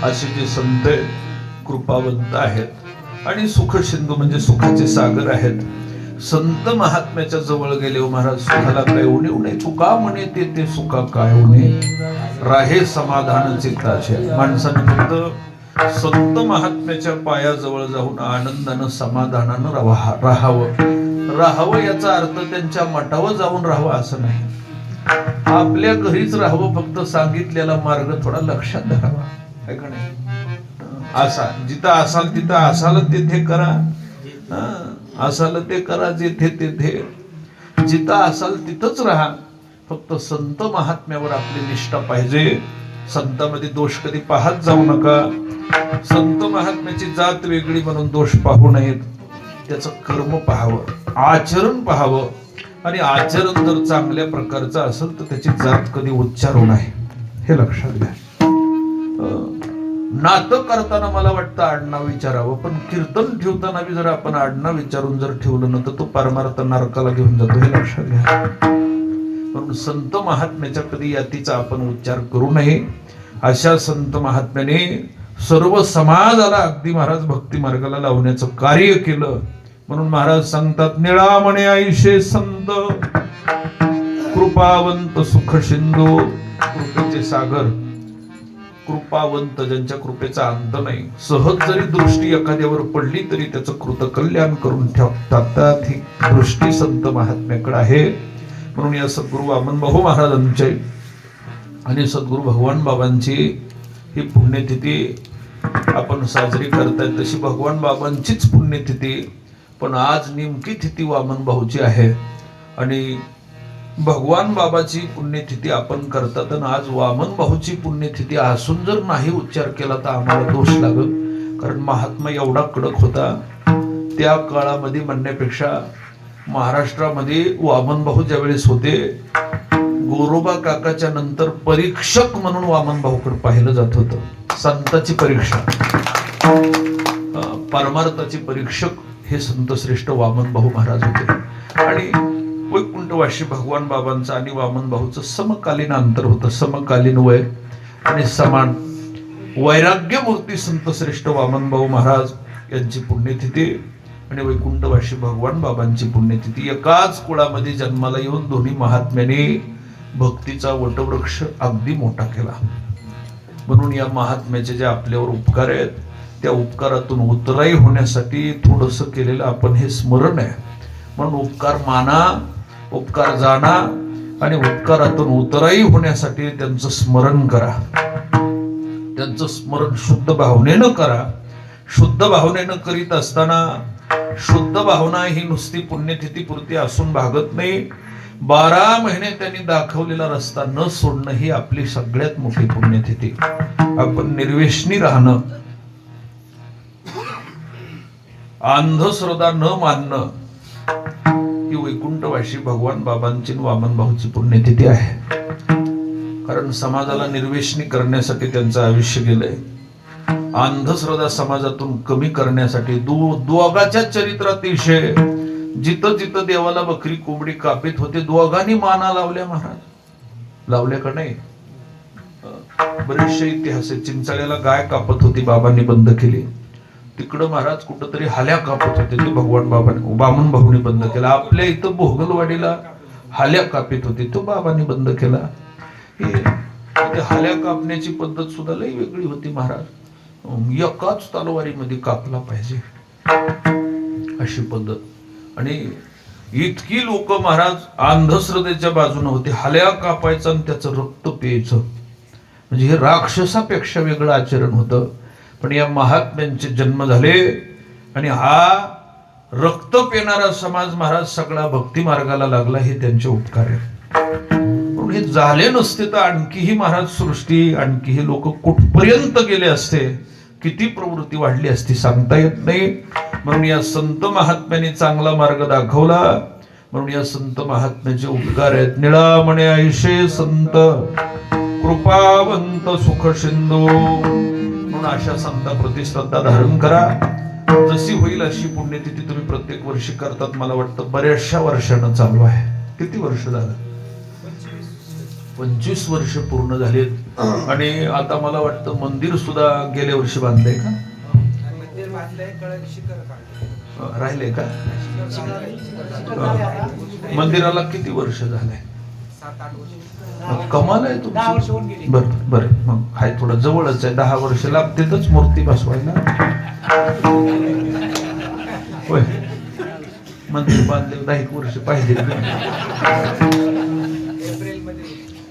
असे जे संत कृपावंत आहेत आणि सुख सिंधू म्हणजे सुखाचे सागर आहेत. संत महात्म्याच्या जवळ गेले हो महाराज, सुखाला काय उणे उणे तुका म्हणे ते सुखा काय उणे राहे समाधान चित्ताचे. माणसाने फक्त संत महात्म्याच्या पायाजवळ जाऊन आनंदानं समाधानानं राहावं याचा अर्थ त्यांच्या मठावर जाऊन राहावं असं नाही. आपल्या घरीच राहावं, फक्त सांगितलेला मार्ग थोडा लक्षात धरावा, आहे का नाही. असा जिथं असाल तिथं असाल तेथे करा, असाल ते करा, जेथे तेथे जिथं असाल तिथंच राहा. फक्त संत महात्म्यावर आपली निष्ठा पाहिजे. संतांमध्ये दोष कधी पाहत जाऊ नका. संत महात्म्याची जात वेगळी म्हणून दोष पाहू नयेत. त्याचं कर्म पाहावं, आचरण पाहावं, आणि आचरण जर चांगल्या प्रकारचं असेल तर त्याची जात कधी उच्चारू नाही, हे लक्षात घ्या. नातं करताना मला वाटतं आडनाव विचारावं, पण कीर्तन ठेवताना बी जर आपण आडनाव विचारून जर ठेवलं ना तर तो परमार्थ नरकाला घेऊन जातो, हे लक्षात घ्या. म्हणून संत महात्म्याच्या कधी यातीचा आपण उच्चार करू नये. अशा संत महात्म्याने सर्व समाजाला अगदी महाराज भक्ती मार्गाला लावण्याचं कार्य केलं. म्हणून महाराज सांगतात, निळामणे ऐसे संत कृपावंत सुख सिंधू. कृपेचे सागर, कृपावंत ज्यांच्या कृपेचा अंत नाही. सहज जरी दृष्टी एखाद्यावर पडली तरी त्याचं कृतकल्याण करून ठेवतात. ही दृष्टी संत महात्म्याकडे आहे. म्हणून या सद्गुरू वामन भाऊ महाराजांचे आणि सद्गुरू भगवान बाबांची ही पुण्यतिथी आपण साजरी करतायत. तशी भगवान बाबांचीच पुण्यतिथी, पण आज नेमकी तिथी वामन भाऊची आहे. आणि भगवान बाबाची पुण्यतिथी आपण करतात, आणि आज वामन भाऊची पुण्यतिथी असून जर नाही उच्चार केला तर आम्हाला दोष लागल. कारण महात्मा एवढा कडक होता त्या काळामध्ये म्हणण्यापेक्षा महाराष्ट्रामध्ये वामन भाऊ ज्यावेळेस होते, गोरोबा काकाच्या नंतर परीक्षक म्हणून वामन भाऊकडे पाहिलं जात होतं. संताची परीक्षा, परमार्थाची परीक्षक हे संत श्रेष्ठ वामन भाऊ महाराज होते. आणि वैकुंठवासी भगवान बाबांचं आणि वामन भाऊचं समकालीन अंतर होतं, समकालीन वय आणि समान वैराग्य मूर्ती संत श्रेष्ठ वामन भाऊ महाराज यांची पुण्यतिथी आणि वैकुंठवासी भगवान बाबांची पुण्यतिथी. एकाच कुळामध्ये जन्माला येऊन दोन्ही महात्म्याने भक्तीचा वटवृक्ष अगदी मोठा केला. म्हणून या महात्म्याचे जे आपल्यावर उपकार आहेत त्या उपकारातून उतराई होण्यासाठी थोडस केलेलं आपण हे स्मरण आहे. म्हणून उपकार माना, उपकार जाणा, आणि उपकारातून उतराई होण्यासाठी त्यांचं स्मरण करा. त्यांचं स्मरण शुद्ध भावनेनं करा. शुद्ध भावनेनं करीत असताना शुद्ध भावना ही नुसती पुण्यतिथी पुरती असून भागत नाही. 12 महिने त्यांनी दाखवलेला रस्ता न सोडणं ही आपली सगळ्यात मोठी पुण्यतिथी. आपण निर्वेशनी राहणं, अंधश्रद्धा न मानणं ही वैकुंठवासी भगवान बाबांची वामन भाऊची पुण्यतिथी आहे. कारण समाजाला निर्वेशनी करण्यासाठी त्यांचं आयुष्य गेलंय. अंधश्रद्धा समाजातून कमी करण्यासाठी दोघाच्या चरित्रात विषय, जिथं जिथं देवाला बकरी कोंबडी कापीत होते दोघांनी माना लावल्या. महाराज लावल्या का नाही? बरेचसे इतिहास आहे. चिंचाळ्याला गाय कापत होती, बाबांनी बंद केली. तिकडं महाराज कुठंतरी हाल्या कापत होते, ते भगवान बाबांनी वामन भाऊनी बंद केला. आपल्या इथं भोगलवाडीला हाल्या कापीत होती, तो बाबांनी बंद केला. हे हाल्या कापण्याची पद्धत सुद्धा लई वेगळी होती महाराज. एकाच तलवारीमध्ये कापला पाहिजे अशी पद्धत. आणि इतकी लोक महाराज अंधश्रद्धेच्या बाजूने होते. हाल्या कापायचं आणि त्याचं रक्त प्यायचं. म्हणजे हे राक्षसापेक्षा वेगळं आचरण होतं. पण या महात्म्यांचे जन्म झाले आणि हा रक्त पिणारा समाज महाराज सगळा भक्ती मार्गाला लागला. हे त्यांचे उपकार आहेत. म्हणून हे झाले नसते तर आणखीही महाराज सृष्टी आणखीही लोक कुठपर्यंत गेले असते, किती प्रवृत्ती वाढली असती सांगता येत नाही. म्हणून या संत महात्म्याने चांगला मार्ग दाखवला. म्हणून या संत महात्म्याचे उपकार आहेत. निळामणे ऐशे संत कृपावंत सुख सिंधू. म्हणून अशा संताप्रती श्रद्धा धारण करा. जशी होईल अशी पुण्यतिथी तुम्ही प्रत्येक वर्षी करतात. मला वाटतं बऱ्याचशा वर्षानं चालू आहे. किती वर्ष झालं? 25 वर्ष पूर्ण झालेत. आणि आता मला वाटतं मंदिर सुद्धा गेल्या वर्षी बांधलंय का? राहिले का? मंदिराला किती वर्ष झालंय? कमाल आहे तुमची. बर बर, मग हाय थोडं जवळच आहे. 10 वर्ष लागतेच मूर्ती बसवायला. होय, मंदिर बांधले 10 वर्ष पाहिजे.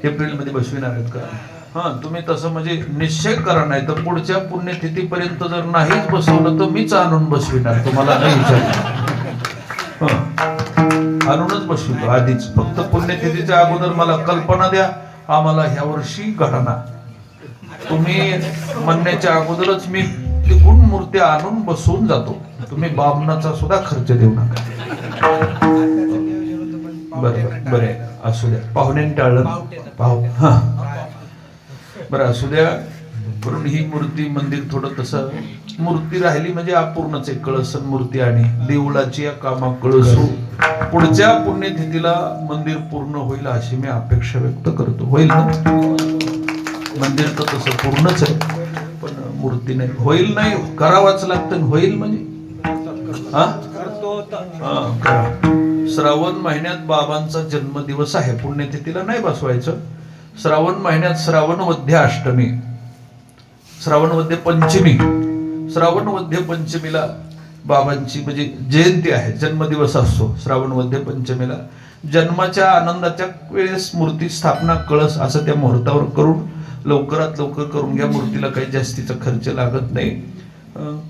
एप्रिल मध्ये बसविणार आहेत का? हा, तुम्ही तसं म्हणजे निश्चय करा. नाही तर पुढच्या पुण्यतिथीपर्यंत जर नाहीच बसवलं तर मीच आणून बसविणार. तुम्हाला नाही विचार, आणूनच बसवितो आधीच. फक्त पुण्यतिथीच्या अगोदर मला कल्पना द्या, आम्हाला ह्या वर्षी घडणार. तुम्ही म्हणण्याच्या अगोदरच मी तिकडून मूर्ती आणून बसवून जातो. तुम्ही बामणाचा सुद्धा खर्च देऊ नका. बरं बरं, असू द्या. पाहुण्यांनी टाळलं. हा बरं, असू द्या. म्हणून ही मूर्ती मंदिर थोडं तसं मूर्ती राहिली म्हणजे अपूर्णच आहे. कळसन मूर्ती आणि देवळाची या कामा कळसू. पुढच्या पुण्यतिथीला मंदिर पूर्ण होईल अशी मी अपेक्षा व्यक्त करतो. होईल ना? मंदिर तर तसं पूर्णच आहे, पण मूर्ती नाही. होईल नाही, करावाच लागतं. होईल म्हणजे श्रावण महिन्यात बाबांचा जन्मदिवस आहे. पुण्यतिथीला नाही बसवायचं. श्रावण महिन्यात श्रावण वद्य अष्टमी, श्रावण वद्य पंचमी, श्रावण वद्य पंचमीला बाबांची म्हणजे जयंती आहे, जन्मदिवस असतो. श्रावण वद्य पंचमीला जन्माच्या आनंदाच्या वेळेस मूर्ती स्थापना कळस असं त्या मुहूर्तावर करून लवकरात लवकर करून घ्या. मूर्तीला काही जास्तीचा खर्च लागत नाही.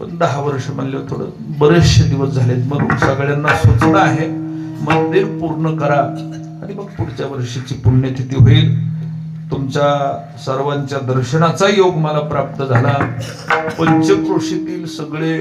पण 10 वर्ष म्हणले थोडं बरेचसे दिवस झालेत. म्हणून सगळ्यांना सूचना आहे, मंदिर पूर्ण करा आणि मग पुढच्या वर्षीची पुण्यतिथी होईल. तुमच्या सर्वांच्या दर्शनाचा योग मला प्राप्त झाला. पंचक्रोशीतील सगळे